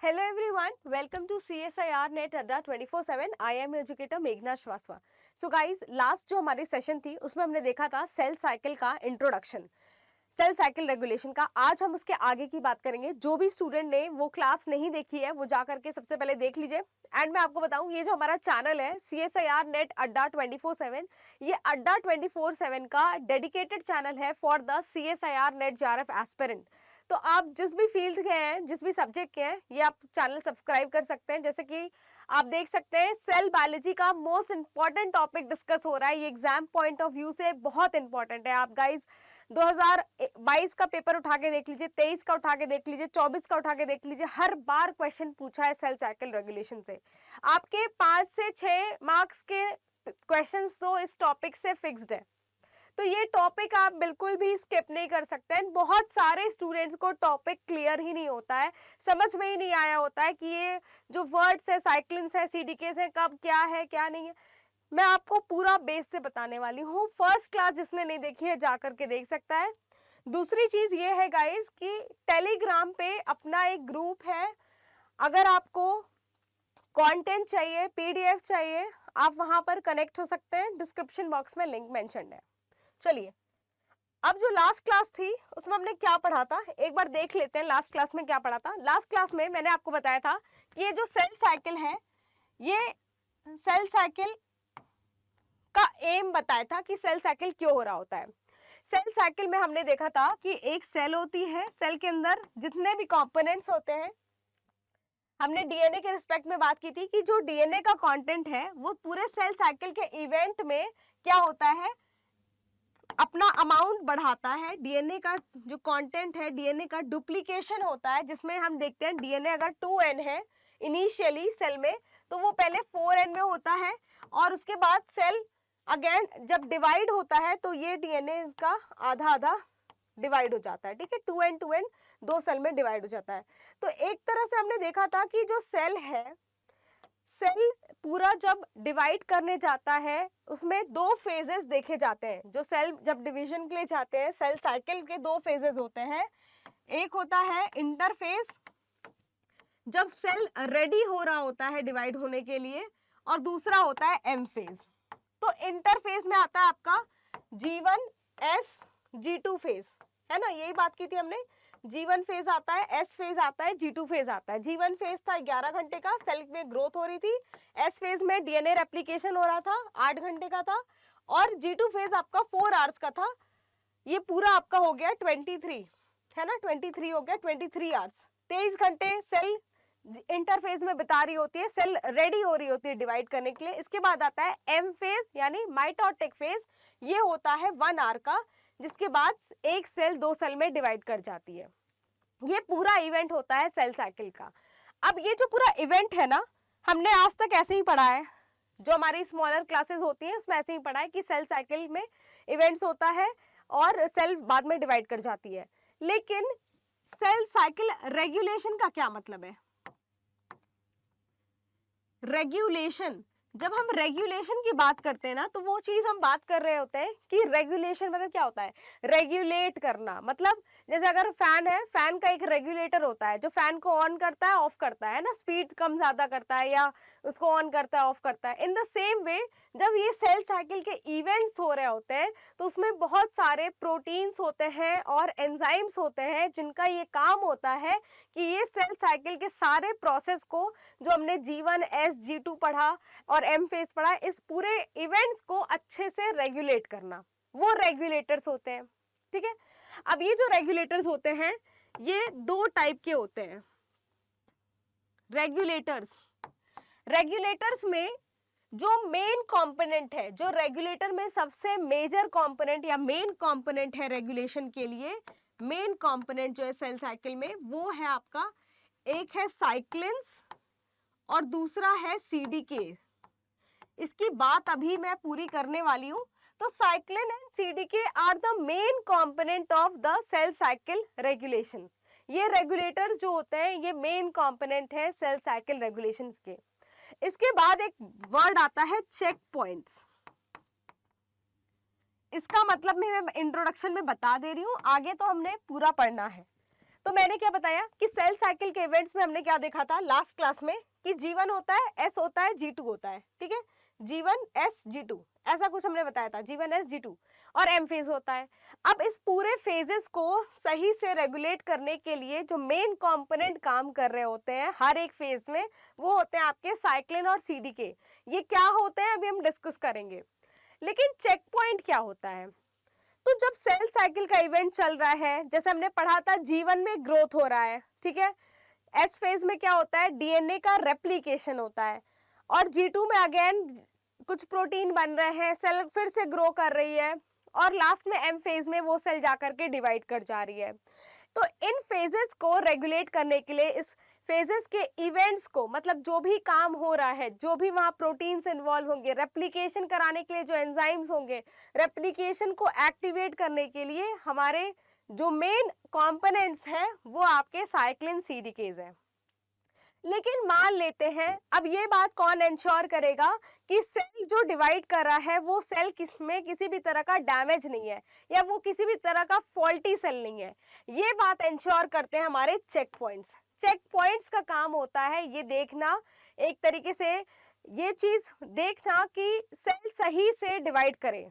Hello everyone, welcome to CSIR Net Adda 24/7. I am educator मेघना Srivastava. So guys last जो हमारी session थी उसमें हमने देखा था सेल साइकिल का इंट्रोडक्शन, सेल साइकिल रेगुलेशन का. आज हम उसके आगे की बात करेंगे. जो भी स्टूडेंट ने वो क्लास नहीं देखी है वो जा करके सबसे पहले देख लीजिए. एंड मैं आपको बताऊं, ये जो हमारा चैनल है CSIR नेट अड्डा 24/7, ये अड्डा 24/7 का डेडिकेटेड चैनल है for the CSIR net JRF aspirant. तो आप जिस भी फील्ड के हैं, जिस भी सब्जेक्ट के हैं, ये आप चैनल सब्सक्राइब कर सकते हैं. जैसे कि आप देख सकते हैं सेल बायोलॉजी का मोस्ट इंपॉर्टेंट टॉपिक डिस्कस हो रहा है. ये एग्जाम पॉइंट ऑफ व्यू से बहुत इंपॉर्टेंट है. आप गाइज 2022 का पेपर उठा के देख लीजिए, 23 का उठा के देख लीजिए, 24 का उठा के देख लीजिए, हर बार क्वेश्चन पूछा है सेल साइकिल रेगुलेशन से. आपके 5 से 6 मार्क्स के क्वेश्चंस तो इस टॉपिक से फिक्स्ड है. तो ये टॉपिक आप बिल्कुल भी स्किप नहीं कर सकते हैं. बहुत सारे स्टूडेंट्स को टॉपिक क्लियर ही नहीं होता है, समझ में ही नहीं आया होता है कि ये जो वर्ड्स है, साइक्लिन्स है, सीडीकेस है, कब क्या है क्या नहीं है. मैं आपको पूरा बेस से बताने वाली हूँ. फर्स्ट क्लास जिसने नहीं देखी है जा करके देख सकता है. दूसरी चीज ये है गाइस कि टेलीग्राम पे अपना एक ग्रुप है. अगर आपको कंटेंट चाहिए, पीडीएफ चाहिए, आप वहां पर कनेक्ट हो सकते हैं. डिस्क्रिप्शन बॉक्स में लिंक मेंशन है. चलिए, अब जो लास्ट क्लास थी उसमें हमने क्या पढ़ा था एक बार देख लेते हैं. लास्ट क्लास में क्या पढ़ा था? लास्ट क्लास में मैंने आपको बताया था कि ये जो सेल साइकिल है, ये सेल साइकिल का एम बताया था कि सेल साइकिल क्यों हो रहा होता है. सेल साइकिल में हमने देखा था कि एक सेल होती है, सेल के अंदर जितने भी कंपोनेंट्स होते हैं. हमने डीएनए के रिस्पेक्ट में बात की थी कि जो डीएनए का कंटेंट है वो पूरे सेल साइकिल के इवेंट में क्या होता है, अपना अमाउंट बढ़ाता है. डीएनए का जो कंटेंट है, डीएनए का डुप्लीकेशन होता है, जिसमें हम देखते हैं डीएनए अगर 2n है इनिशियली सेल में, तो वो पहले 4n में होता है. और उसके बाद सेल अगेन जब डिवाइड होता है तो ये डीएनए इसका आधा आधा डिवाइड हो जाता है. ठीक है, 2n 2n 2 सेल में डिवाइड हो जाता है. तो एक तरह से हमने देखा था कि जो सेल है, सेल पूरा जब डिवाइड करने जाता है उसमें 2 फेजेस देखे जाते हैं. जो सेल जब डिवीजन के लिए जाते हैं, सेल साइकिल के 2 फेजेस होते हैं. एक होता है इंटरफेज, जब सेल रेडी हो रहा होता है डिवाइड होने के लिए, और दूसरा होता है एम फेज. तो इंटरफेज में आता है आपका G1 S G2 फेज, है ना, यही बात की थी हमने. G1 फेज आता है, S फेज आता है, G2 फेज आता है. G1 फेज था 11 घंटे का, सेल में ग्रोथ हो रही थी. S फेज में डीएनए रेप्लिकेशन हो रहा था, 8 घंटे का था. और G2 फेज आपका 4 आवर्स का था. ये पूरा आपका हो गया 23, है ना, 23 हो गया, 23 आवर्स. 23 घंटे सेल इंटरफेज में बिता रही होती है, सेल रेडी हो रही होती है डिवाइड करने के लिए. इसके बाद आता है एम फेज यानी माइटोटिक फेज. ये होता है 1 आवर का, जिसके बाद एक सेल 2 सेल में डिवाइड कर जाती है. ये पूरा इवेंट होता है सेल साइकिल का. अब ये जो पूरा इवेंट है ना, हमने आज तक ऐसे ही पढ़ा है. जो हमारी स्मॉलर क्लासेस होती हैं उसमें ऐसे ही पढ़ा है कि सेल साइकिल में इवेंट्स होता है और सेल बाद में डिवाइड कर जाती है. लेकिन सेल साइकिल रेगुलेशन का क्या मतलब है? रेगुलेशन, जब हम रेगुलेशन की बात करते हैं ना, तो वो चीज हम बात कर रहे होते हैं कि रेगुलेशन मतलब क्या होता है. रेगुलेट करना मतलब जैसे अगर फैन है, फैन का एक रेगुलेटर होता है जो फैन को ऑन करता है, ऑफ करता है ना, स्पीड कम ज्यादा करता है या उसको ऑन करता है, ऑफ करता है. इन द सेम वे जब ये सेल साइकिल के इवेंट्स हो रहे होते हैं तो उसमें बहुत सारे प्रोटीन्स होते हैं और एंजाइम्स होते हैं जिनका ये काम होता है कि ये सेल साइकिल के सारे प्रोसेस को, जो हमने G1 S G2 पढ़ा और एम फेज पढ़ा, इस पूरे इवेंट्स को अच्छे से रेगुलेट करना, वो रेगुलेटर्स होते हैं. ठीक है, अब ये जो रेगुलेटर्स होते हैं ये 2 टाइप के होते हैं. रेगुलेटर्स में जो मेन कंपोनेंट है, जो रेगुलेटर में सबसे मेजर कंपोनेंट या मेन कंपोनेंट है रेगुलेशन के लिए, मेन कंपोनेंट जो है सेल साइकिल में, वो है आपका, एक है साइक्लिन्स और दूसरा है सीडीके. इसकी बात अभी मैं पूरी करने वाली हूं. तो cyclin and CDK are the main component of the cell cycle regulation. ये रेगुलेटर्स जो होते हैं ये मेन कंपोनेंट है सेल साइकिल रेगुलेशन के. इसके बाद एक वर्ड आता है चेक पॉइंट्स. इसका मतलब मैं इंट्रोडक्शन में बता दे रही हूं, आगे तो हमने पूरा पढ़ना है. तो मैंने क्या बताया कि सेल साइकिल के इवेंट्स में हमने क्या देखा था लास्ट क्लास में कि G1 होता है, S होता है, G2 होता है, ठीक है, G1 S G2 ऐसा कुछ हमने बताया था, G1 S G2 और M फेज होता है। अब इस पूरे फेजेस को सही से रेगुलेट करने के लिए जो मेन कंपोनेंट काम कर रहे होते हैं हर एक फेज में, वो होते हैं आपके साइक्लिन और CDK। ये क्या होते हैं अभी हम डिस्कस करेंगे। लेकिन चेक पॉइंट क्या होता है? तो जब सेल साइकिल का इवेंट चल रहा है, जैसे हमने पढ़ा था G1 में ग्रोथ हो रहा है, ठीक है, एस फेज में क्या होता है, DNA का रेप्लिकेशन होता है, और G2 में अगेन कुछ प्रोटीन बन रहे हैं, सेल फिर से ग्रो कर रही है, और लास्ट में M फेज में वो सेल जाकर के डिवाइड कर जा रही है। तो इन फेजेस को रेगुलेट करने के लिए, इस फेजेस के इवेंट्स को, मतलब जो भी काम हो रहा है, जो भी वहाँ प्रोटीन्स इन्वॉल्व होंगे, रेप्लिकेशन कराने के लिए जो एंजाइम्स होंगे, रेप्लिकेशन को एक्टिवेट करने के लिए हमारे जो मेन कंपोनेंट्स हैं वो आपके साइक्लिन CDKs हैं। लेकिन मान लेते हैं, अब ये बात कौन इंश्योर करेगा कि सेल जो डिवाइड कर रहा है वो सेल किसमें किसी भी तरह का डैमेज नहीं है या वो किसी भी तरह का फॉल्टी सेल नहीं है, ये बात इंश्योर करते हैं हमारे चेक पॉइंट्स। चेक पॉइंट्स का काम होता है ये देखना, एक तरीके से ये चीज देखना कि सेल सही से डिवाइड करे,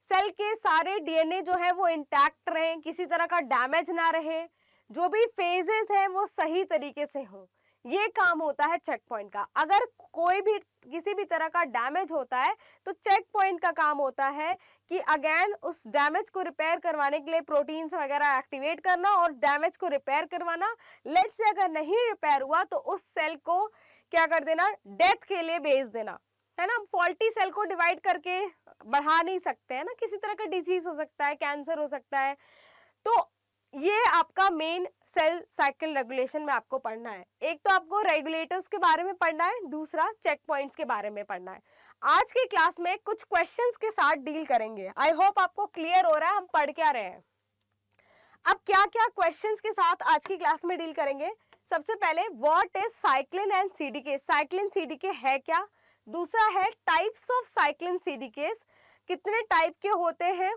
सेल के सारे DNA जो है वो इंटैक्ट रहे, किसी तरह का डैमेज ना रहे, जो भी फेजेस हैं वो सही तरीके से हो, ये काम होता है चेक पॉइंट का। अगर कोई भी किसी भी तरह का डैमेज होता है तो चेक पॉइंट का काम होता है कि अगेन उस डैमेज को रिपेयर करवाने के लिए प्रोटीन्स वगैरह एक्टिवेट करना और डैमेज को रिपेयर करवाना। लेट्स से अगर नहीं रिपेयर हुआ तो उस सेल को क्या कर देना, डेथ के लिए भेज देना, है ना। फॉल्टी सेल को डिवाइड करके बढ़ा नहीं सकते हैं ना, किसी तरह का डिजीज हो सकता है, कैंसर हो सकता है। तो ये आपका मेन सेल साइकिल रेगुलेशन में आपको पढ़ना है। एक तो आपको रेगुलेटर्स के बारे में पढ़ना है, दूसरा चेक पॉइंट्स के बारे में पढ़ना है। आज की क्लास में कुछ क्वेश्चंस के साथ डील करेंगे। आई होप आपको क्लियर हो रहा है हम पढ़ क्या रहे हैं। अब क्या क्या क्वेश्चंस के साथ आज की क्लास में डील करेंगे। सबसे पहले what is cyclin and CDK, cyclin CDK है क्या। दूसरा है टाइप्स ऑफ साइक्लिन CDKs, कितने टाइप के होते हैं।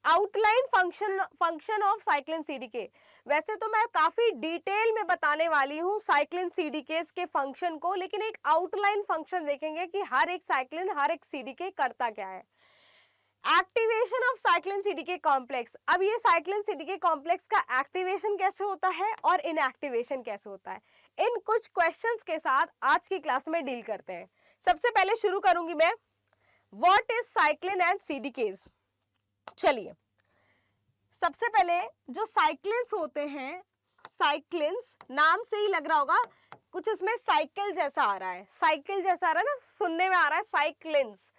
Outline function of cyclin CDK, वैसे तो मैं काफी डिटेल में बताने वाली हूँ साइक्लिन CDKs के फंक्शन को, लेकिन एक आउटलाइन फंक्शन देखेंगे कि हर एक साइक्लिन हर एक CDK करता क्या है। Activation of cyclin CDK complex, अब ये साइक्लिन CDK कॉम्प्लेक्स का एक्टिवेशन कैसे होता है और इनएक्टिवेशन कैसे होता है, इन कुछ क्वेश्चंस के साथ आज की क्लास में डील करते हैं। सबसे पहले शुरू करूंगी मैं, what is cyclin and CDKs। चलिए, सबसे पहले जो साइक्लिन्स होते हैं, साइक्लिन्स नाम से ही लग रहा होगा कुछ इसमें साइकिल जैसा आ रहा है, साइकिल जैसा आ रहा है ना, सुनने में आ रहा है साइक्लिन्स।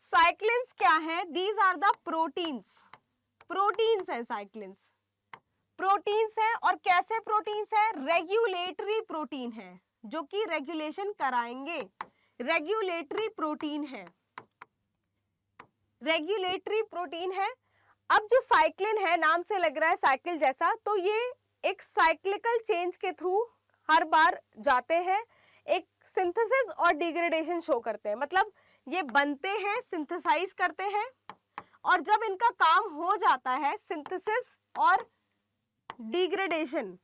साइक्लिन्स क्या है, these are the proteins, proteins है साइक्लिन्स, प्रोटीन्स है। और कैसे प्रोटीन्स है, रेगुलेटरी प्रोटीन है जो कि रेगुलेशन कराएंगे, रेगुलेटरी प्रोटीन है, रेगुलेटरी प्रोटीन है। अब जो साइक्लिन है नाम से लग रहा है साइकिल जैसा, तो ये एक साइक्लिकल चेंज के थ्रू हर बार जाते हैं, एक सिंथेसिस और डिग्रेडेशन शो करते हैं, मतलब ये बनते हैं, सिंथेसाइज करते हैं, और जब इनका काम हो जाता है सिंथेसिस और डिग्रेडेशन,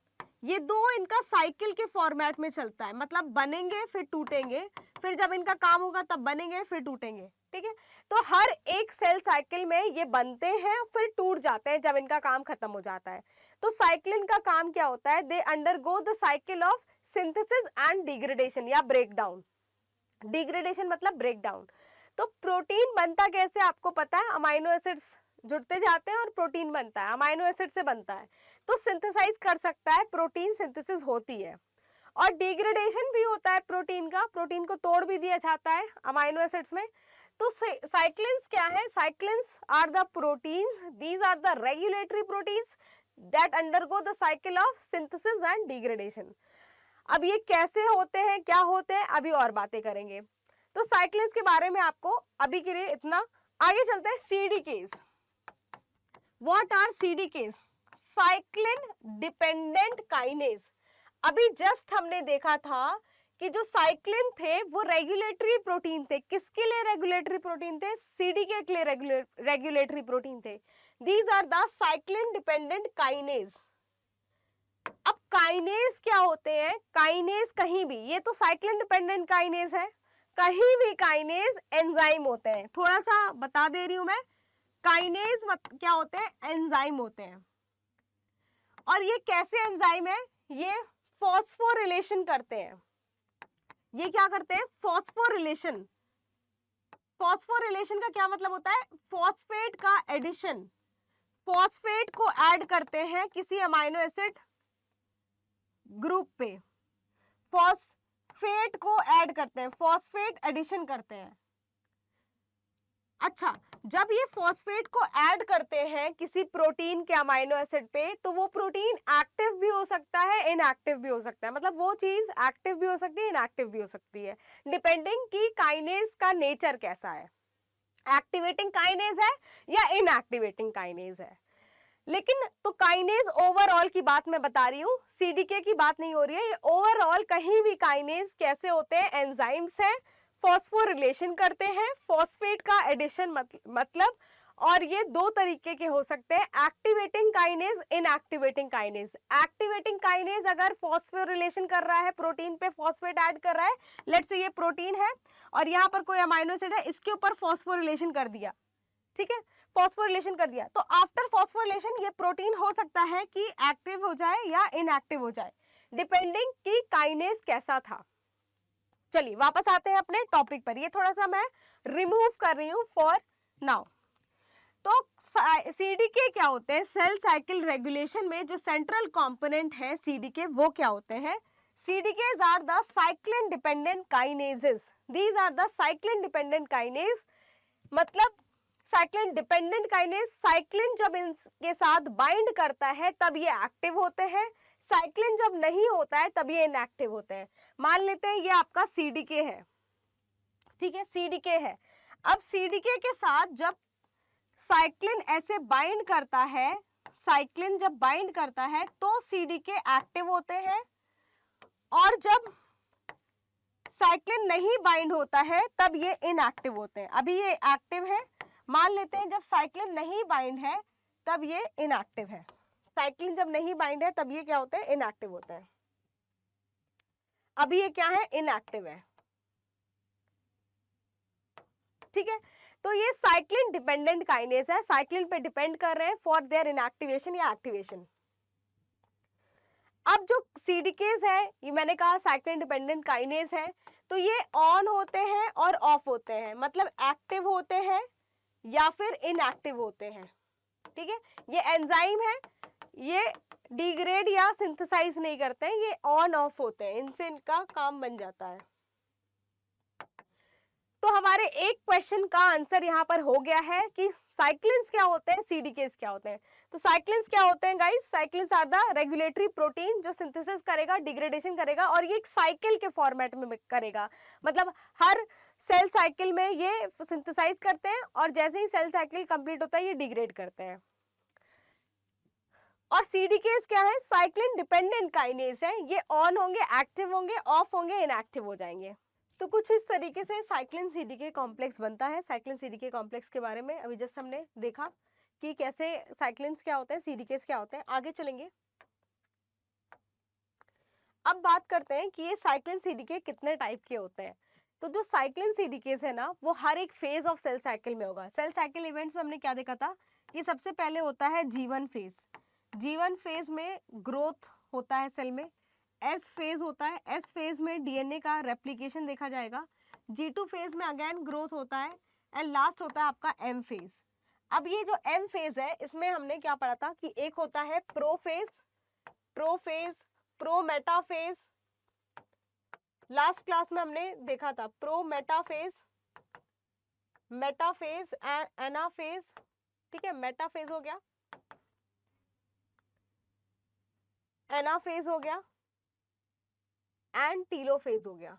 ये दो इनका साइकिल के फॉर्मेट में चलता है, मतलब बनेंगे फिर टूटेंगे, फिर जब इनका काम होगा तब बनेंगे फिर टूटेंगे, ठीक है। तो हर एक सेल साइकिल में ये बनते हैं फिर टूट जाते हैं जब इनका काम खत्म हो जाता है। तो साइक्लिन का काम क्या होता है, they undergo the cycle of synthesis and degradation या ब्रेकडाउन। डिग्रेडेशन मतलब ब्रेकडाउन। तो प्रोटीन बनता कैसे आपको पता है, अमाइनो एसिड्स जुड़ते जाते हैं और प्रोटीन बनता है, अमाइनो एसिड से बनता है, तो सिंथेसाइज कर सकता है, प्रोटीन सिंथेसिस होती है। और डिग्रेडेशन भी होता है प्रोटीन का, प्रोटीन को तोड़ भी दिया जाता है अमाइनो एसिड्स में। तो साइक्लिन्स क्या है, cyclins are the proteins, these are the regulatory proteins that undergo the cycle of synthesis and degradation. अब ये कैसे होते हैं, क्या होते हैं, अभी और बातें करेंगे। तो साइक्लिन्स के बारे में आपको अभी के लिए इतना। आगे चलते हैं CDKs। What are CDKs, cyclin dependent kinase. अभी जस्ट हमने देखा था कि जो साइक्लिन थे वो रेगुलेटरी प्रोटीन थे, किसके लिए रेगुलेटरी प्रोटीन थे, CDK के लिए रेगुलेटरी प्रोटीन थे। These are the cyclin dependent kinase, अब काइनेज क्या होते हैं? काइनेज कहीं भी, ये तो साइक्लिन डिपेंडेंट काइनेज है, कहीं भी काइनेज एंजाइम होते हैं। थोड़ा सा बता दे रही हूं मैं, काइनेज क्या होते हैं? एंजाइम होते हैं। और ये कैसे एंजाइम है? ये फॉस्फोरिलेशन करते हैं। ये क्या करते हैं? फॉस्फोरिलेशन। फॉस्फोरिलेशन का क्या मतलब होता है? फॉस्फेट का एडिशन, फॉस्फेट को ऐड करते हैं किसी अमाइनो एसिड ग्रुप पे, फॉस्फेट को ऐड करते हैं, फॉस्फेट एडिशन करते हैं। अच्छा, जब ये फॉस्फेट को ऐड करते हैं किसी प्रोटीन के अमाइनो एसिड पे, तो वो प्रोटीन एक्टिव भी हो सकता है, इनएक्टिव भी हो सकता है। मतलब वो चीज एक्टिव भी हो सकती है, इनएक्टिव भी हो सकती है, डिपेंडिंग कि काइनेज का नेचर कैसा है, एक्टिवेटिंग काइनेज है या इनएक्टिवेटिंग काइनेज है। लेकिन तो काइनेज ओवरऑल की बात मैं बता रही हूँ, सीडीके की बात नहीं हो रही है। ये ओवरऑल कहीं भी काइनेज कैसे होते हैं? एंजाइम्स हैं, फॉस्फोरिलेशन करते हैं, फॉस्फेट का एडिशन मतलब, और ये दो तरीके के हो सकते हैं, activating kinase, inactivating kinase. Activating kinase अगर फॉस्फोरिलेशन कर रहा है, प्रोटीन पे फॉस्फेट ऐड कर रहा है, लेट्स से ये प्रोटीन है और यहाँ पर कोई अमाइनो एसिड है, इसके ऊपर फॉस्फोरिलेशन कर दिया, ठीक है, फॉस्फोरिलेशन कर दिया, तो आफ्टर फॉस्फोरिलेशन ये प्रोटीन हो सकता है कि एक्टिव हो जाए या इनएक्टिव हो जाए, डिपेंडिंग कि काइनेज कैसा था। चलिए वापस आते हैं अपने टॉपिक पर, ये थोड़ा सा मैं रिमूव कर रही हूं फॉर नाउ। तो सीडीके क्या होते हैं? सेल साइकिल रेगुलेशन में जो सेंट्रल कंपोनेंट है सीडीके, वो क्या होते हैं? CDKs are the cyclin dependent kinases. These are the cyclin dependent kinase. मतलब साइक्लिन डिपेंडेंट काइनेज, साइक्लिन जब इनके साथ बाइंड करता है तब ये एक्टिव होते हैं, साइक्लिन जब नहीं होता है तब ये इनएक्टिव होते हैं। मान लेते हैं ये आपका सीडीके है, ठीक है, सीडीके है। अब सीडीके के साथ जब साइक्लिन ऐसे बाइंड करता है, साइक्लिन जब बाइंड करता है तो सीडीके एक्टिव होते हैं, और जब साइक्लिन नहीं बाइंड होता है तब ये इनएक्टिव होते हैं। अभी ये एक्टिव है, मान लेते हैं जब साइक्लिन नहीं बाइंड है तब ये इनएक्टिव है, साइक्लिन जब नहीं बाइंड है तब ये क्या होते हैं? इनएक्टिव होते हैं। अभी ये क्या है? इनएक्टिव है, ठीक है। तो ये साइक्लिन डिपेंडेंट काइनेज है, साइक्लिन पे डिपेंड कर रहे हैं फॉर देयर इनएक्टिवेशन या एक्टिवेशन। अब जो सीडीकेज है, ये मैंने कहा साइक्लिन डिपेंडेंट काइनेज है, तो ये ऑन होते हैं और ऑफ होते हैं, मतलब एक्टिव होते हैं या फिर इनएक्टिव होते हैं, ठीक है। ये एंजाइम है, ये डिग्रेड या सिंथेसाइज नहीं करते हैं, ये ऑन ऑफ होते हैं, इनसे इनका काम बन जाता है। तो हमारे एक क्वेश्चन का आंसर यहाँ पर हो गया है कि साइक्लिन्स क्या होते हैं, सीडीकेस क्या होते हैं। तो साइक्लिन्स क्या होते हैं guys? Cyclins are the regulatory protein जो सिंथेसिस करेगा, डिग्रेडेशन करेगा, और ये एक साइकिल के फॉर्मेट में करेगा। मतलब हर सेल साइकिल में ये सिंथेसाइज करते हैं और जैसे ही सेल साइकिल कंप्लीट होता है ये डिग्रेड करते हैं। और सीडीकेस क्या है? साइक्लिन डिपेंडेंट काइनेज है, ये ऑन होंगे, एक्टिव होंगे, ऑफ होंगे, इनएक्टिव हो जाएंगे। तो कुछ इस तरीके से साइक्लिन सीडीके कॉम्प्लेक्स बनता है। साइक्लिन सीडीके कॉम्प्लेक्स के बारे में अभी जस्ट हमने देखा कि कैसे साइक्लिन्स क्या होते हैं, सीडीकेस क्या होते हैं। आगे चलेंगे, अब बात करते हैं कि ये साइक्लिन सीडीके कितने टाइप के होते हैं। तो जो साइक्लिन सीडीकेस है ना, वो हर एक फेज ऑफ सेल साइकिल में होगा। सेल साइकिल इवेंट्स में हमने क्या देखा था कि सबसे पहले होता है जीवन फेज। जीवन फेज में ग्रोथ होता है सेल में। एस फेज होता है, एस फेज में डीएनए का रेप्लिकेशन देखा जाएगा। G2 फेज में अगेन ग्रोथ होता है, एंड लास्ट होता है आपका एम फेज। अब ये जो एम फेज है, इसमें हमने क्या पढ़ा था कि एक होता है प्रोफेज, प्रोफेज, प्रोमेटाफेज। लास्ट क्लास में हमने देखा था प्रोमेटाफेज, मेटाफेज एंड एनाफेज, ठीक है। मेटाफेज हो गया, एनाफेज हो गया, एंड टीलोफेज हो गया।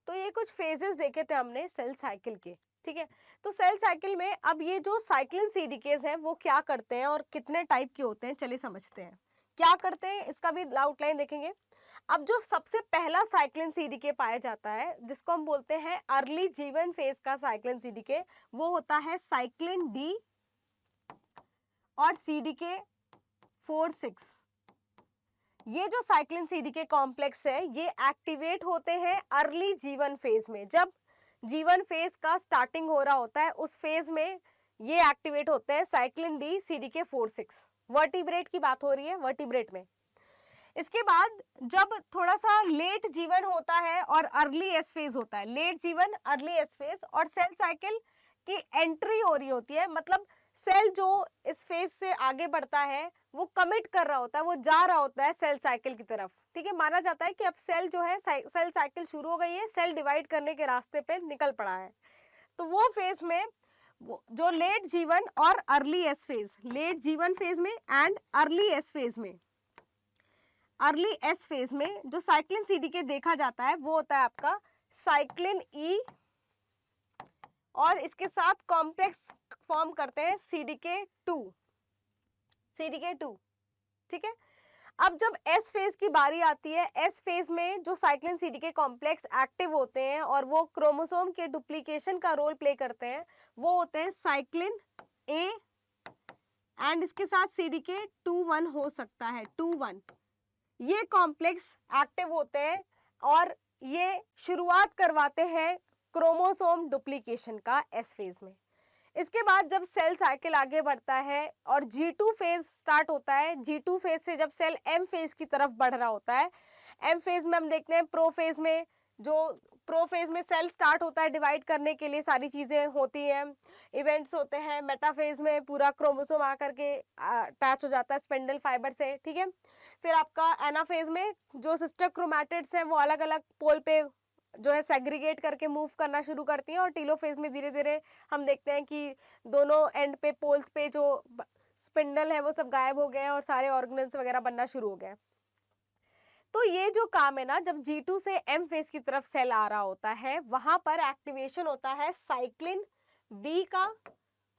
तो ये कुछ फेजेस देखे थे हमने सेल साइकिल के, ठीक है। तो सेल साइकिल में अब ये जो साइक्लिन सीडीकेज हैं वो क्या करते हैं और कितने टाइप के होते हैं, चलिए समझते हैं क्या करते हैं, इसका भी आउटलाइन देखेंगे। अब जो सबसे पहला साइक्लिन सीडीके पाया जाता है, जिसको हम बोलते हैं अर्ली जीवन फेज का साइक्लिन सीडीके, वो होता है साइक्लिन डी। और CDK 4-6, ये जो साइक्लिन CDK कॉम्प्लेक्स है ये एक्टिवेट होते हैं अर्ली जीवन फेज में। जब जीवन फेज का स्टार्टिंग हो रहा होता है उस फेज में ये एक्टिवेट होते हैं साइक्लिन D CDK 4-6। वर्टिब्रेट की बात हो रही है, वर्टिब्रेट में। इसके बाद जब थोड़ा सा लेट जीवन होता है और अर्ली एस फेज होता है, लेट जीवन अर्ली एस फेज, और सेल साइकिल की एंट्री हो रही होती है, मतलब सेल जो इस फेज से आगे बढ़ता है वो कमिट कर रहा होता है, वो जा रहा होता है सेल साइकिल की तरफ। ठीक है, माना जाता है कि अब सेल जो है सेल साइकिल शुरू हो गई है, सेल डिवाइड करने के रास्ते पे निकल पड़ा है। तो वो फेज में जो लेट जीवन और early S phase, late G one phase में एंड अर्ली एस फेज में, अर्ली एस फेज में जो साइक्लिन CDK देखा जाता है वो होता है आपका साइक्लिन E, और इसके साथ कॉम्प्लेक्स फॉर्म करते हैं CDK2, CDK2। ठीक है, अब जब एस फेज की बारी आती है, एस फेज में जो साइक्लिन CDK कॉम्प्लेक्स एक्टिव होते हैं और वो क्रोमोसोम के डुप्लीकेशन का रोल प्ले करते हैं, वो होते हैं साइक्लिन A, एंड इसके साथ CDK21 हो सकता है, 21। ये कॉम्प्लेक्स एक्टिव होते हैं और ये शुरुआत करवाते हैं क्रोमोसोम डुप्लीकेशन का एस फेज में। इसके बाद जब सेल साइकिल आगे बढ़ता है और G2 फेज स्टार्ट होता है, G2 फेज से जब सेल M फेज की तरफ बढ़ रहा होता है, M फेज में हम देखते हैं प्रो फेज में, जो प्रो फेज में सेल स्टार्ट होता है डिवाइड करने के लिए, सारी चीज़ें होती हैं, इवेंट्स होते हैं। मेटा फेज में पूरा क्रोमोसोम आकर के अटैच हो जाता है स्पिंडल फाइबर से। ठीक है, फिर आपका एना फेज में जो सिस्टर क्रोमैटिड्स हैं वो अलग अलग पोल पे जो है सेग्रीगेट करके मूव करना शुरू करती हैं, और टीलो फेज में धीरे धीरे हम देखते हैं कि दोनों एंड पे पोल्स पे जो स्पिंडल है वो सब गायब हो गए हैं और सारे ऑर्गेनल्स वगैरह बनना शुरू हो गए। तो ये जो काम है ना, जब G2 से M फेज की तरफ सेल आ रहा होता है वहां पर एक्टिवेशन होता है साइक्लिन B का,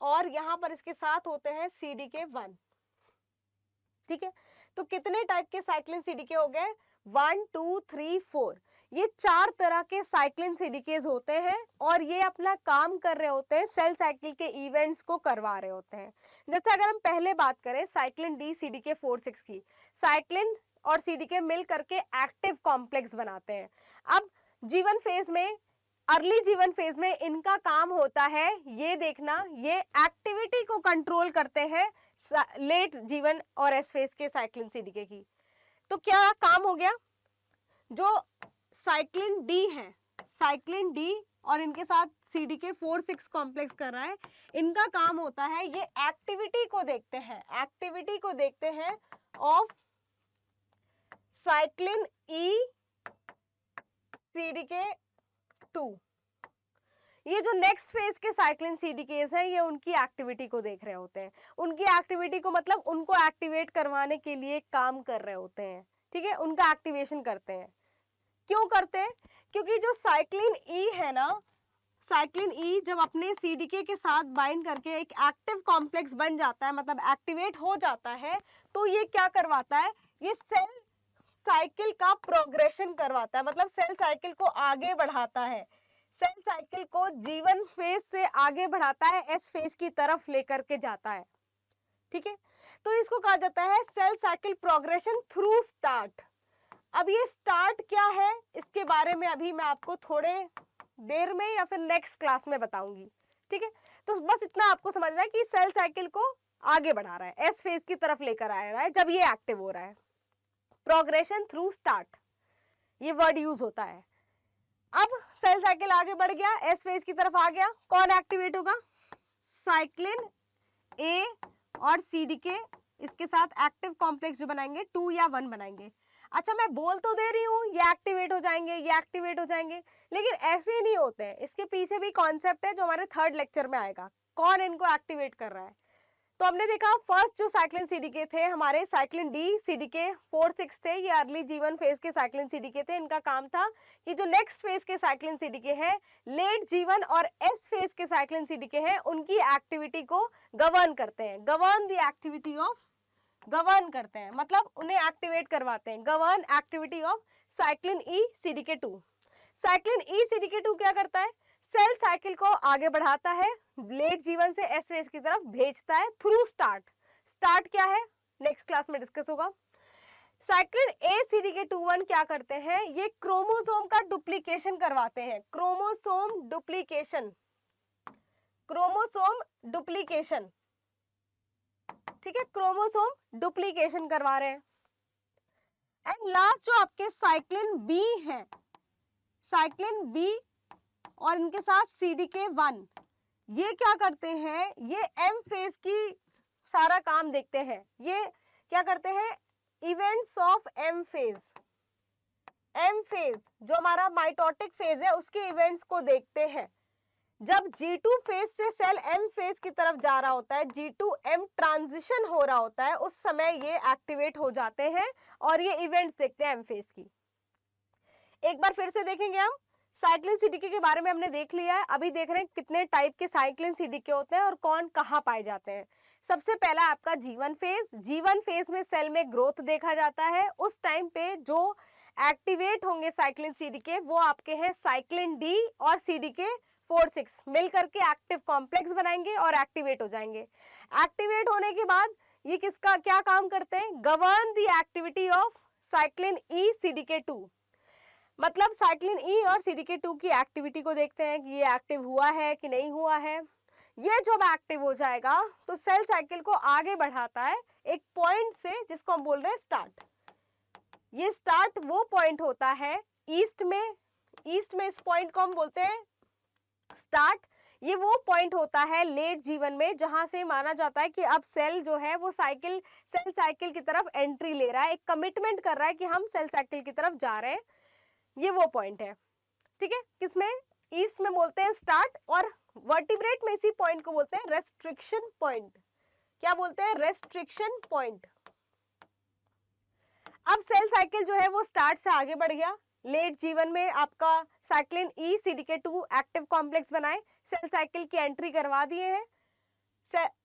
और यहाँ पर इसके साथ होते हैं CDK1। ठीक है, तो कितने टाइप के साइक्लिन CDK हो गए? 1, 2, 3, 4। ये 4 तरह के साइक्लिन CDKs होते हैं और ये अपना काम कर रहे होते हैं, सेल साइकिल के इवेंट्स को करवा रहे होते हैं। जैसे अगर हम पहले बात करें साइक्लिन D CDK 4-6 की, साइक्लिन और CDK मिल करके एक्टिव कॉम्प्लेक्स बनाते हैं। अब जीवन फेज में, अर्ली जीवन फेज में इनका काम होता है ये देखना, ये एक्टिविटी को कंट्रोल करते हैं लेट जीवन और एस फेज के साइक्लिन CDK की। तो क्या काम हो गया? जो साइक्लिन D है, साइक्लिन D और इनके साथ CDK 4-6 कॉम्प्लेक्स कर रहा है, इनका काम होता है ये एक्टिविटी को देखते हैं, एक्टिविटी को देखते हैं ऑफ साइक्लिन E CDK 2। ये जो नेक्स्ट फेज के साइक्लिन CDKs हैं ये उनकी एक्टिविटी को देख रहे होते हैं, उनकी एक्टिविटी को मतलब उनको एक्टिवेट करवाने के लिए काम कर रहे होते हैं। ठीक है, उनका एक्टिवेशन करते हैं। क्यों करते हैं? क्योंकि जो साइक्लिन E है ना, साइक्लिन E जब अपने CDK के साथ बाइंड करके एक एक्टिव कॉम्प्लेक्स बन जाता है, मतलब एक्टिवेट हो जाता है, तो ये क्या करवाता है? ये सेल साइकिल का प्रोग्रेशन करवाता है, मतलब सेल साइकिल को आगे बढ़ाता है, सेल साइकिल को जीवन फेज से आगे बढ़ाता है, एस फेज की तरफ लेकर के जाता है। ठीक है, तो इसको कहा जाता है cell cycle progression through start. अब ये स्टार्ट क्या है इसके बारे में अभी मैं आपको थोड़े देर में या फिर नेक्स्ट क्लास में बताऊंगी। ठीक है, तो बस इतना आपको समझना है कि सेल साइकिल को आगे बढ़ा रहा है, एस फेज की तरफ लेकर आ रहा है जब ये एक्टिव हो रहा है। प्रोग्रेशन थ्रू स्टार्ट, ये वर्ड यूज होता है। अब सेल साइकिल आगे बढ़ गया, एस फेज की तरफ आ गया, कौन एक्टिवेट होगा? साइक्लिन A और CDK इसके साथ एक्टिव कॉम्प्लेक्स जो बनाएंगे 2 या 1 बनाएंगे। अच्छा, मैं बोल तो दे रही हूँ ये एक्टिवेट हो जाएंगे, ये एक्टिवेट हो जाएंगे, लेकिन ऐसे ही नहीं होते हैं। इसके पीछे भी कॉन्सेप्ट है जो हमारे 3rd लेक्चर में आएगा, कौन इनको एक्टिवेट कर रहा है। तो हमने देखा फर्स्ट जो साइक्लिन CDK थे हमारे, साइक्लिन D CDK 4-6 थे, ये अर्ली जीवन फेज के साइक्लिन CDK थे। इनका काम था कि जो नेक्स्ट फेज के साइक्लिन CDK है, लेट जीवन और एस फेज के साइक्लिन CDK है, उनकी एक्टिविटी को गवर्न करते हैं, govern the activity of, govern करते हैं मतलब उन्हें एक्टिवेट करवाते हैं, govern activity of cyclin E CDK 2। Cyclin E CDK 2 क्या करता है? सेल साइकिल को आगे बढ़ाता है, लेट जीवन से एस फेज की तरफ भेजता है थ्रू स्टार्ट, स्टार्ट क्या है नेक्स्ट क्लास में डिस्कस होगा। साइक्लिन ए CDK21 क्या करते हैं, ये क्रोमोसोम का डुप्लीकेशन करवाते हैं, क्रोमोसोम डुप्लीकेशन, क्रोमोसोम डुप्लीकेशन, ठीक है, क्रोमोसोम डुप्लीकेशन करवा रहे हैं। एंड लास्ट जो आपके साइक्लिन बी है, साइक्लिन बी और इनके साथ CDK1, ये क्या करते हैं, ये एम फेज की सारा काम देखते हैं। ये क्या करते हैं, events of M phase, M phase जो हमारा माइटोटिक फेज है उसके इवेंट्स को देखते हैं। जब G2 फेज से सेल M फेज की तरफ जा रहा होता है, G2M ट्रांजिशन हो रहा होता है, उस समय ये एक्टिवेट हो जाते हैं और ये इवेंट्स देखते हैं M फेज की। एक बार फिर से देखेंगे हम, साइक्लिन CDK के बारे में हमने देख लिया है। अभी देख रहे हैं कितने टाइप के साइक्लिन CDK होते हैं और कौन कहाँ पाए जाते हैं। सबसे पहला आपका G1 फेज, G1 फेज में सेल में ग्रोथ देखा जाता है। उस टाइम पे जो एक्टिवेट होंगे साइक्लिन CDK वो आपके हैं साइक्लिन D और CDK4/6 मिलकर के एक्टिव कॉम्प्लेक्स बनाएंगे और एक्टिवेट हो जाएंगे। एक्टिवेट होने के बाद ये किसका क्या काम करते हैं, govern the activity of cyclin E CDK2, मतलब साइक्लिन E और CDK2 की एक्टिविटी को देखते हैं कि ये एक्टिव हुआ है कि नहीं हुआ है। ये जब एक्टिव हो जाएगा तो सेल साइकिल को आगे बढ़ाता है एक पॉइंट से जिसको हम बोल रहे हैं स्टार्ट। ये स्टार्ट वो पॉइंट होता है ईस्ट में, ईस्ट में इस पॉइंट को हम बोलते हैं स्टार्ट। ये वो पॉइंट होता है लेट जीवन में जहां से माना जाता है कि अब सेल जो है वो सेल साइकिल की तरफ एंट्री ले रहा है, एक कमिटमेंट कर रहा है कि हम सेल साइकिल की तरफ जा रहे हैं। ये वो पॉइंट है, ठीक है, किसमें, ईस्ट में बोलते हैं स्टार्ट, और वर्टिब्रेट में इसी पॉइंट को बोलते हैं रेस्ट्रिक्शन पॉइंट। क्या बोलते हैं, रेस्ट्रिक्शन पॉइंट। अब सेल साइकिल जो है वो स्टार्ट से आगे बढ़ गया, लेट जीवन में आपका cyclin E CDK2 active complex बनाए, सेल साइकिल की एंट्री करवा दिए हैं।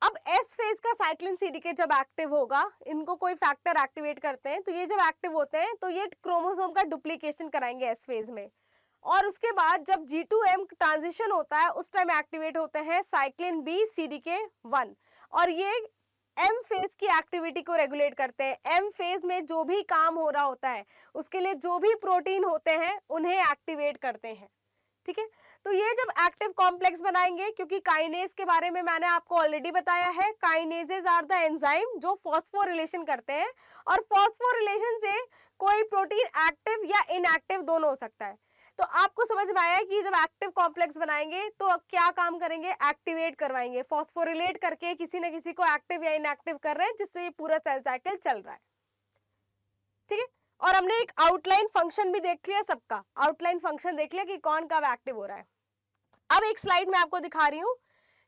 अब एस फेज का साइक्लिन CDK जब एक्टिव होगा, इनको कोई फैक्टर एक्टिवेट करते हैं, तो ये जब एक्टिव होते हैं तो ये क्रोमोसोम का डुप्लीकेशन कराएंगे एस फेज में, और उसके बाद जब G2M ट्रांजिशन होता है उस टाइम एक्टिवेट होते हैं साइक्लिन B CDK1, और ये एम फेज की एक्टिविटी को रेगुलेट करते हैं। एम फेज में जो भी काम हो रहा होता है उसके लिए जो भी प्रोटीन होते हैं उन्हें एक्टिवेट करते हैं, ठीक है। तो ये जब एक्टिव कॉम्प्लेक्स बनाएंगे, क्योंकि काइनेज के बारे में मैंने आपको ऑलरेडी बताया है, काइनेजेस आर द एंजाइम जो फॉस्फोरिलेशन करते हैं, और फॉस्फोरिलेशन से कोई प्रोटीन एक्टिव या इनएक्टिव दोनों हो सकता है। तो आपको समझ में आया कि जब एक्टिव कॉम्प्लेक्स बनाएंगे तो क्या काम करेंगे, एक्टिवेट करवाएंगे, फॉस्फोरिलेट करके किसी न किसी को एक्टिव या इनएक्टिव कर रहे हैं, जिससे ये पूरा सेल साइकिल चल रहा है, ठीक है। और हमने एक आउटलाइन फंक्शन भी देख लिया, सबका आउटलाइन फंक्शन देख लिया कि कौन कब एक्टिव हो रहा है। अब एक स्लाइड में आपको दिखा रही हूं,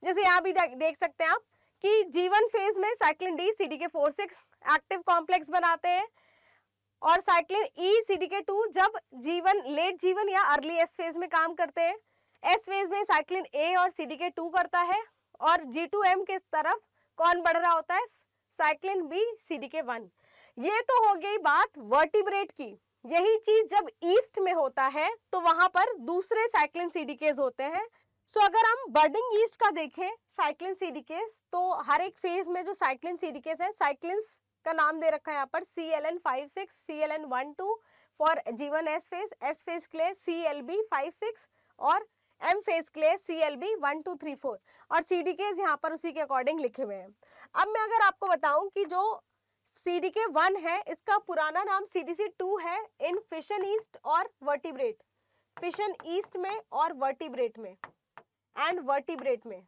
जैसे यहाँ भी देख सकते हैं आप कि G1 फेज में cyclin D CDK4/6 active complex बनाते हैं, और साइक्लिन E CDK2 जब G1 लेट G1 या अर्ली एस फेज में काम करते हैं। एस फेज में साइक्लिन A और CDK2 करता है, और G2M के तरफ कौन बढ़ रहा होता है, साइक्लिन B CDK1। ये तो हो गई बात वर्टिब्रेट की। यही चीज जब ईस्ट में होता है तो वहां पर दूसरे साइक्लिन CDKs होते हैं। सो अगर हम बर्डिंग ईस्ट का देखें साइक्लिन CDKs, तो हर एक फेज में जो साइक्लिन CDKs है, साइक्लिन्स का नाम दे रखा है यहाँ पर CLN5/6, CLN1/2 for G1 S phase के लिए CLB5/6, और एम फेज के लिए CLB1-2-3-4, और CDKs यहाँ पर उसी के अकॉर्डिंग लिखे हुए हैं। अब मैं अगर आपको बताऊं कि जो CDK1 है इसका पुराना नाम CDC2 है इन फिशन ईस्ट और वर्टिब्रेट, फिशन ईस्ट में और वर्टिब्रेट में एंड वर्टिब्रेट में,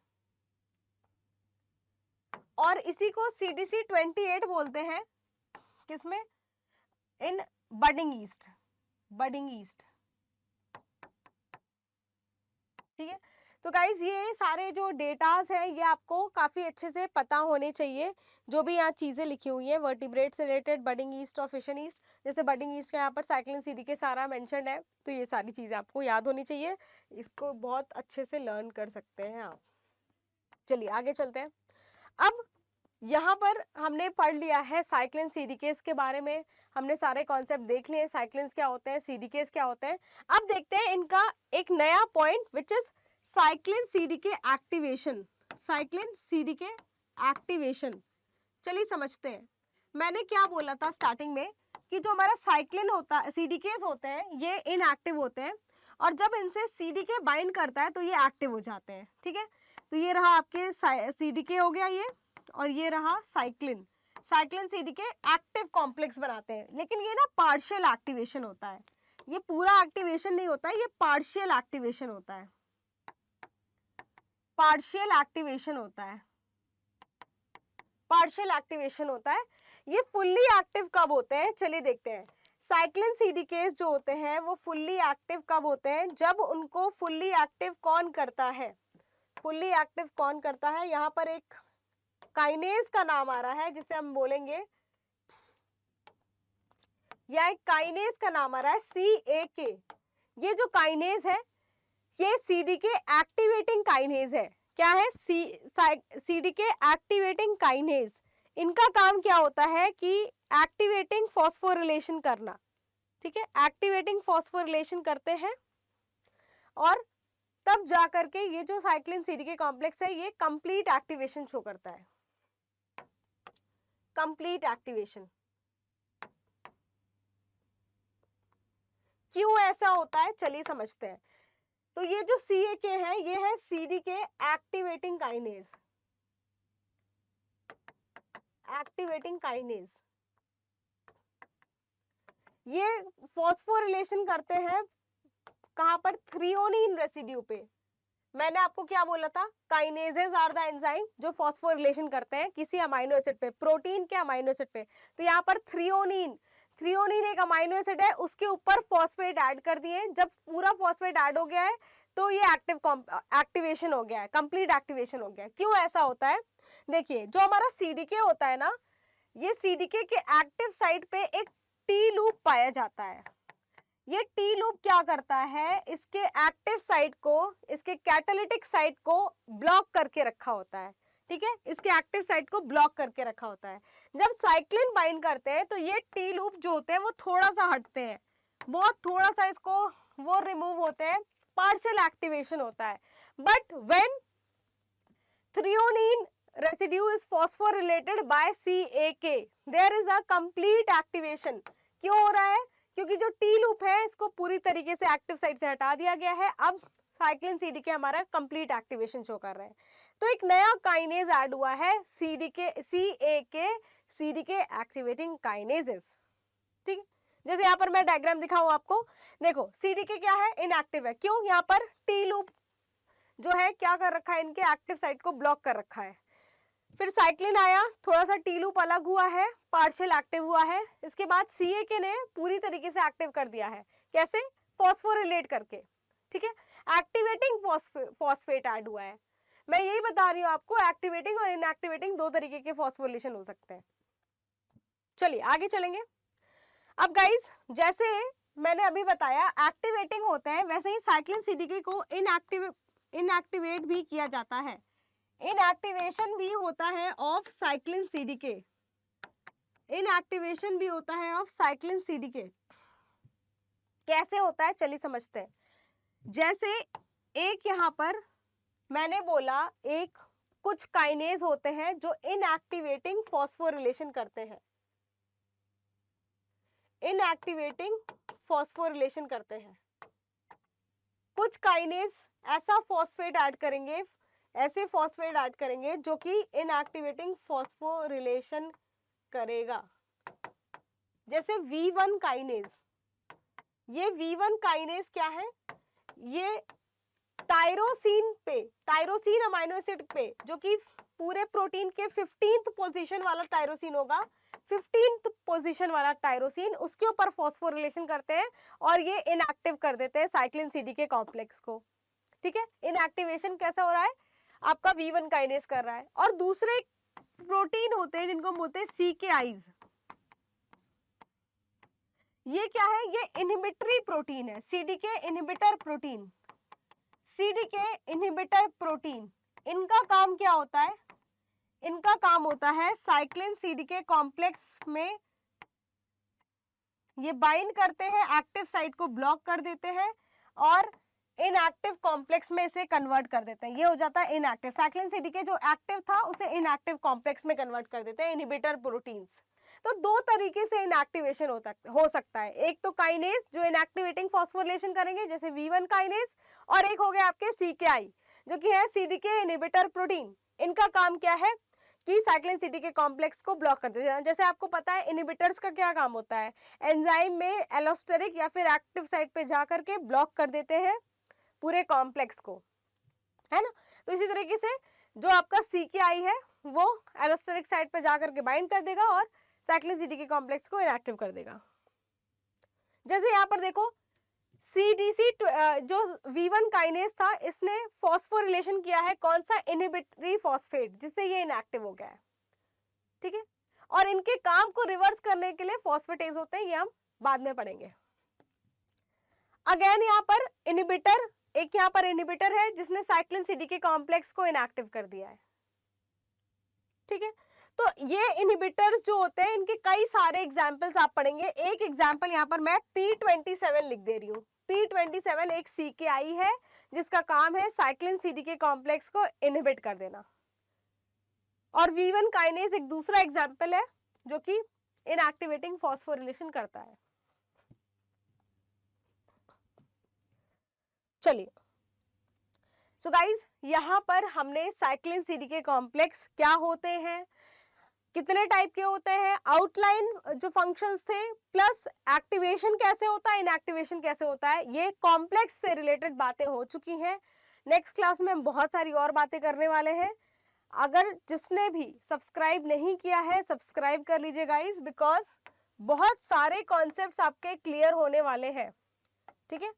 और इसी को CDC28 बोलते हैं, किसमें, इन बडिंग ईस्ट, बडिंग ईस्ट, ठीक है। तो गाइज ये सारे जो डेटास हैं ये आपको काफ़ी अच्छे से पता होने चाहिए, जो भी यहाँ चीज़ें लिखी हुई हैं वर्टिब्रेट से रिलेटेड, बडिंग ईस्ट और फिशन ईस्ट। जैसे बडिंग ईस्ट का यहाँ पर साइक्लिन CDK सारा मेंशन्ड है, तो ये सारी चीज़ें आपको याद होनी चाहिए, इसको बहुत अच्छे से लर्न कर सकते हैं आप। चलिए आगे चलते हैं। अब यहाँ पर हमने पढ़ लिया है साइक्लिन CDKs के बारे में, हमने सारे कॉन्सेप्ट देख लिए, साइक्लिन्स क्या होते हैं, CDKs क्या होते हैं। अब देखते हैं इनका एक नया point which is cyclin CDK activation, cyclin CDK activation, चलिए समझते हैं। मैंने क्या बोला था स्टार्टिंग में कि जो हमारा साइक्लिन होता है, सीडीकेज होते हैं, ये इनएक्टिव होते हैं और जब इनसे सीडीके बाइंड करता है तो ये एक्टिव हो जाते हैं। ठीक है, तो ये रहा आपके सीडीके हो गया ये, और ये रहा cyclin. Cyclin CDK active complex बनाते हैं, लेकिन ये ना पार्शियल एक्टिवेशन होता है, ये पूरा एक्टिवेशन नहीं होता है, ये पार्शियल एक्टिवेशन होता है, पार्शियल एक्टिवेशन होता है, पार्शियल एक्टिवेशन होता है। ये फुल्ली एक्टिव कब होते हैं, चलिए देखते हैं। साइक्लिन सीडीकेस जो होते हैं वो फुल्ली एक्टिव कब होते हैं, जब उनको फुल्ली एक्टिव कौन करता है, फुल्ली एक्टिव कौन करता है। यहाँ पर एक काइनेज का नाम आ रहा है जिसे हम बोलेंगे, या एक काइनेज का नाम आ रहा है CAK। ये जो काइनेज है ये सीडीके एक्टिवेटिंग काइनेज है। क्या है, सीडीके एक्टिवेटिंग काइनेज। इनका काम क्या होता है कि एक्टिवेटिंग फॉस्फोरिलेशन करना। ठीक है, एक्टिवेटिंग फॉस्फोरिलेशन करते हैं और तब जा करके ये जो साइक्लिन सीडीके कॉम्प्लेक्स है ये कंप्लीट एक्टिवेशन शो करता है, कंप्लीट एक्टिवेशन। क्यों ऐसा होता है, चलिए समझते हैं। तो ये जो CAK है ये है CDK activating kinase, activating kinase. ये फॉस्फोरिलेशन करते हैं कहां पर, थ्रियोनिन रेसिड्यू पे। मैंने आपको क्या बोला था, काइनेजेस आर द एंजाइम जो फॉस्फोरिलेशन करते हैं किसी अमाइनो एसिड पे, प्रोटीन के अमाइनो एसिड पे। तो यहाँ पर थ्रियोनिन, थ्रियोनिन एक अमाइनो एसिड है, उसके ऊपर फॉस्फेट ऐड कर दिए। जब पूरा फॉस्फेट ऐड हो गया है तो ये एक्टिवेशन हो गया है, कंप्लीट एक्टिवेशन हो गया है। क्यों ऐसा होता है, देखिए जो हमारा सीडीके होता है ना, ये सीडीके के एक्टिव साइट पे एक टी लूप पाया जाता है। ये टी लूप क्या करता है, इसके एक्टिव साइट को, इसके कैटालिटिक साइट को ब्लॉक करके रखा होता है। ठीक है, इसके एक्टिव साइट को ब्लॉक करके रखा होता है। जब साइक्लिन बाइंड करते हैं तो ये टी लूप जो होते हैं वो थोड़ा सा हटते हैं, बहुत थोड़ा सा इसको वो रिमूव होते हैं, पार्शियल एक्टिवेशन होता है। But when threonine residue is phosphorylated by CAK, there is a complete activation। क्यों हो रहा है, क्योंकि जो टी लूप है इसको पूरी तरीके से एक्टिव साइट से हटा दिया गया है। अब साइक्लिन सीडीके हमारा कंप्लीट एक्टिवेशन शो कर रहे हैं। तो एक नया काइनेज ऐड हुआ है, CAK, सीडीके एक्टिवेटिंग काइनेजेस। ठीक, जैसे यहाँ पर मैं डायग्राम दिखाऊं आपको, देखो सीडीके क्या है, इनएक्टिव है। क्यों, यहाँ पर टी लूप जो है क्या कर रखा है, इनके एक्टिव साइट को ब्लॉक कर रखा है। फिर साइक्लिन आया, थोड़ा सा टी लूप अलग हुआ है, पार्शियल एक्टिव हुआ है। इसके बाद CAK ने पूरी तरीके से एक्टिव कर दिया है, कैसे, फॉस्फोरिलेट करके। ठीक है, एक्टिवेटिंग फॉस्फेट ऐड हुआ है। मैं यही बता रही हूँ आपको, एक्टिवेटिंग और इनएक्टिवेटिंग दो तरीके के फॉस्फोरिलेशन हो सकते हैं। चलिए आगे चलेंगे। अब गाइज जैसे मैंने अभी बताया एक्टिवेटिंग होते हैं, वैसे ही साइक्लिन सीडीके को इनएक्टिवेट भी किया जाता है। इनएक्टिवेशन भी होता है ऑफ साइक्लिन सीडीके, इनएक्टिवेशन भी होता है ऑफ साइक्लिन सीडीके। कैसे होता है, चलिए समझते हैं। जैसे एक यहाँ पर मैंने बोला, एक कुछ काइनेज होते हैं जो इनएक्टिवेटिंग फॉस्फोरिलेशन करते हैं, इनएक्टिवेटिंग फॉस्फोरिलेशन करते हैं। कुछ काइनेज ऐसा फॉस्फेट ऐड करेंगे, ऐसे फॉस्फेट ऐड करेंगे जो कि इनएक्टिवेटिंग फॉस्फोरिलेशन करेगा। जैसे V1 काइनेज, ये V1 काइनेज क्या है, ये टायरोसिन पे, टायरोसिन अमाइनो एसिड पे, जो कि पूरे प्रोटीन के 15th पोजीशन वाला टायरोसिन होगा, 15th पोजीशन वाला टायरोसिन, उसके ऊपर फॉस्फोरिलेशन करते हैं और ये इनएक्टिव कर देते हैं साइक्लिन सीडीके कॉम्प्लेक्स को। ठीक है, इनएक्टिवेशन कैसा हो रहा है, आपका V1 काइनेज कर रहा है। और दूसरे प्रोटीन होते हैं जिनको बोलते हैं CKIs। ये क्या है, ये इनहिबिटरी प्रोटीन है, CDK inhibitor protein, CDK inhibitor protein. इनका काम क्या होता है, इनका काम होता है साइक्लिन सीडीके कॉम्प्लेक्स में ये बाइंड करते हैं, एक्टिव साइट को ब्लॉक कर देते हैं और इनएक्टिव कॉम्प्लेक्स में इसे कन्वर्ट कर देते हैं, ये हो जाता है इनएक्टिव। साइक्लिन सीडीके जो एक्टिव था उसे इनएक्टिव कॉम्प्लेक्स में कन्वर्ट कर देते हैं इनहिबिटर प्रोटीन्स। तो दो तरीके से इनएक्टिवेशन हो सकता है, एक तो काइनेज जो इनएक्टिवेटिंग फॉस्फोरिलेशन करेंगे जैसे V1 काइनेज, और एक हो गया आपके CKI जो कि है सीडीके इनहिबिटर प्रोटीन। इनका काम क्या है कि साइक्लिन सीडीके कॉम्प्लेक्स को ब्लॉक कर देते हैं। जैसे आपको पता है इनहिबिटर्स का क्या काम होता है, एंजाइम में एलोस्टेरिक या फिर एक्टिव साइट पे जा करके ब्लॉक कर देते हैं पूरे कॉम्प्लेक्स को, है ना। तो इसी तरीके से जो आपका CKI है वो एलोस्टेरिक साइट पे जा करके बाइंड कर देगा और साइक्लिन सीडीके कॉम्प्लेक्स को इनएक्टिव कर देगा। जैसे यहाँ पर देखो CDC जो V1 काइनेज था इसने फॉस्फोरिलेशन किया है कौन सा, इनहिबिटरी फॉस्फेट, जिससे ये इनएक्टिव हो गया है, ठीक है। और इनके काम को रिवर्स करने के लिए फॉस्फेटेज होते हैं, ये हम बाद में पढ़ेंगे। अगेन यहाँ पर इनहिबिटर, एक यहाँ पर इनहिबिटर है जिसने साइक्लिन सीडीके कॉम्प्लेक्स को इनएक्टिव कर दिया है, ठीक है। तो ये इनहिबिटर्स जो होते हैं इनके कई सारे एग्जांपल्स आप पढ़ेंगे। एक एग्जांपल यहाँ पर मैं P27 लिख दे रही हूँ। P27 एक CKI है जिसका काम है साइक्लिन सीडीके कॉम्प्लेक्स को इनहिबिट कर देना, और V1 काइनेज एक दूसरा एग्जांपल है जो कि इनएक्टिवेटिंग फॉस्फोरिलेशन करता है। चलिए, सो गाइज यहाँ पर हमने साइक्लिन सीडीके कॉम्प्लेक्स क्या होते हैं, कितने टाइप के होते हैं, आउटलाइन जो फंक्शंस थे, प्लस एक्टिवेशन कैसे होता है, इनएक्टिवेशन कैसे होता है, ये कॉम्प्लेक्स से रिलेटेड बातें हो चुकी हैं। नेक्स्ट क्लास में हम बहुत सारी और बातें करने वाले हैं। अगर जिसने भी सब्सक्राइब नहीं किया है सब्सक्राइब कर लीजिए गाइज, बिकॉज बहुत सारे कॉन्सेप्ट्स आपके क्लियर होने वाले हैं, ठीक है।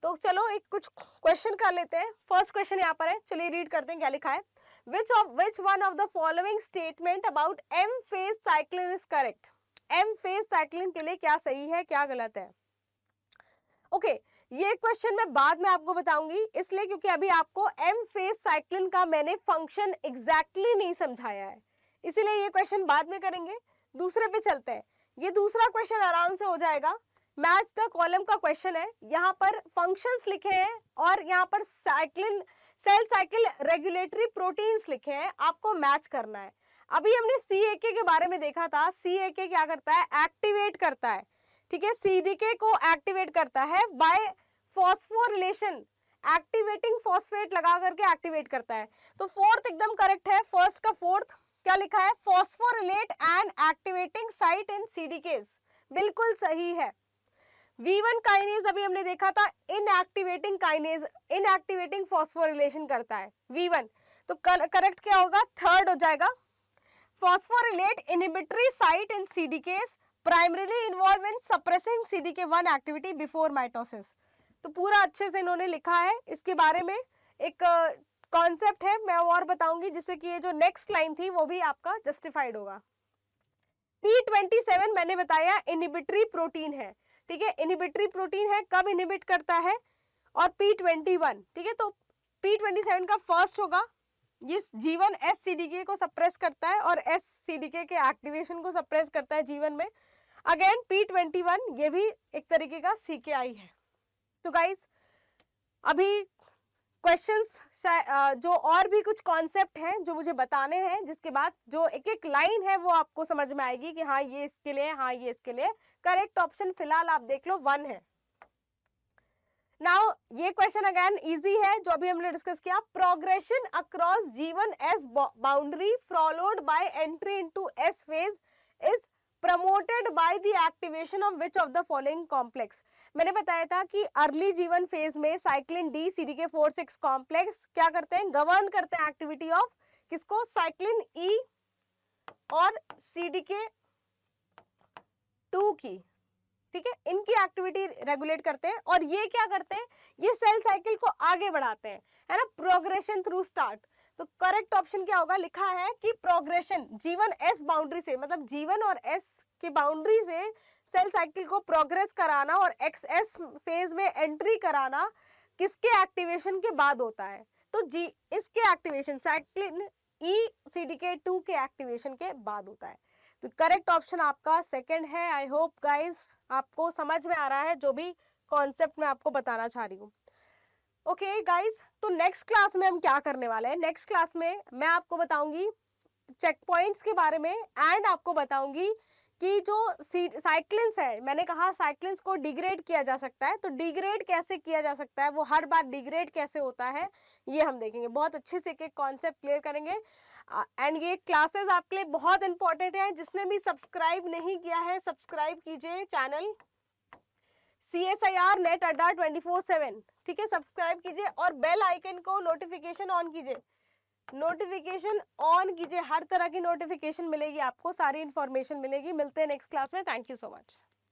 तो चलो एक कुछ क्वेश्चन कर लेते हैं। फर्स्ट क्वेश्चन यहाँ पर है, चलिए रीड करते हैं क्या लिखा है। Which one of the following statement about M phase cycling is correct? M phase cycling के लिए क्या सही है क्या गलत है? ओके, ये क्वेश्चन मैं बाद में आपको बताऊंगी, इसलिए क्योंकि अभी आपको M phase cycling का मैंने फंक्शन एग्जैक्टली नहीं समझाया है, इसीलिए ये क्वेश्चन बाद में करेंगे। दूसरे पे चलते हैं, ये दूसरा क्वेश्चन आराम से हो जाएगा। मैच द कॉलम का क्वेश्चन है, यहाँ पर फंक्शंस लिखे हैं और यहाँ पर cyclin cell cycle regulatory proteins लिखे हैं, आपको मैच करना है। अभी हमने CAK के बारे में देखा था, CAK क्या करता है, एक्टिवेट करता है, ठीक है, CDK को एक्टिवेट करता है बाय फॉस्फोरिलेशन, एक्टिवेटिंग फॉस्फेट लगा करके एक्टिवेट करता है। तो फोर्थ एकदम करेक्ट है, फर्स्ट का फोर्थ क्या लिखा है, phosphorylate and activating site in CDKs, बिल्कुल सही है। V1 काइनेज अभी हमने देखा था इनएक्टिवेटिंग काइनेज, इनएक्टिवेटिंग फॉस्फोरिलेशन करता है V1, तो करेक्ट क्या होगा, थर्ड हो जाएगा। Phosphorylate inhibitory site in CDKs primarily involved in suppressing CDK1 activity before mitosis. तो पूरा अच्छे से इन्होंने लिखा है, इसके बारे में एक कॉन्सेप्ट है मैं और बताऊंगी, जिससे कि ये जो नेक्स्ट लाइन थी वो भी आपका जस्टिफाइड होगा। P27 मैंने बताया इनहिबिटरी प्रोटीन है, ठीक है, इनहिबिटरी प्रोटीन है, कब इनहिबिट करता है, और P21, ठीक है। तो P27 का फर्स्ट होगा, ये G1 SCDK को सप्रेस करता है और SCDK के एक्टिवेशन को सप्रेस करता है G1 में। अगेन P21 ये भी एक तरीके का CKI है। तो गाइज अभी क्वेश्चंस जो और भी कुछ कॉन्सेप्ट हैं जो मुझे बताने हैं, जिसके बाद जो एक एक लाइन है वो आपको समझ में आएगी कि हाँ ये इसके लिए, हाँ ये इसके लिए। करेक्ट ऑप्शन फिलहाल आप देख लो 1 है। नाउ ये क्वेश्चन अगेन इजी है जो अभी हमने डिस्कस किया, progression across G1 S boundary followed by entry into S phase is promoted by the activation of which of the following complex. मैंने बताया था कि अर्ली G1 फेज में साइक्लिन D CDK4/6 कॉम्प्लेक्स क्या करते हैं, गवर्न करते हैं एक्टिविटी ऑफ किसको, साइक्लिन E और CDK2 की, ठीक है, इनकी एक्टिविटी रेगुलेट करते हैं। और ये क्या करते हैं, ये सेल साइकिल को आगे बढ़ाते हैं, है ना, प्रोग्रेशन थ्रू स्टार्ट। तो करेक्ट ऑप्शन क्या होगा, लिखा है कि प्रोग्रेशन G1 S बाउंड्री से, मतलब G1 और S की बाउंड्री से सेल साइकिल को प्रोग्रेस कराना और XS फेज में एंट्री कराना किसके एक्टिवेशन के बाद होता है, तो इसके एक्टिवेशन साइक्लिन E CDK2 के एक्टिवेशन के बाद होता है। तो करेक्ट ऑप्शन आपका सेकंड है। आई होप गाइज आपको समझ में आ रहा है जो भी कॉन्सेप्ट मैं आपको बताना चाह रही हूँ। ओके गाइस, तो नेक्स्ट क्लास में हम क्या करने वाले हैं? नेक्स्ट क्लास में मैं आपको बताऊंगी चेक पॉइंट्स के बारे में, एंड आपको बताऊंगी कि जो साइक्लिन्स है, मैंने कहा साइक्लिन्स को डिग्रेड किया जा सकता है, तो डिग्रेड कैसे किया जा सकता है, वो हर बार डिग्रेड कैसे होता है, ये हम देखेंगे। बहुत अच्छे से एक कॉन्सेप्ट क्लियर करेंगे। एंड ये क्लासेस आपके लिए बहुत इंपॉर्टेंट है। जिसने भी सब्सक्राइब नहीं किया है, सब्सक्राइब कीजिए चैनल CSIR नेट अड्डा 24/7, ठीक है, सब्सक्राइब कीजिए और बेल आइकन को नोटिफिकेशन ऑन कीजिए, नोटिफिकेशन ऑन कीजिए। हर तरह की नोटिफिकेशन मिलेगी आपको, सारी इंफॉर्मेशन मिलेगी। मिलते हैं नेक्स्ट क्लास में। Thank you so much.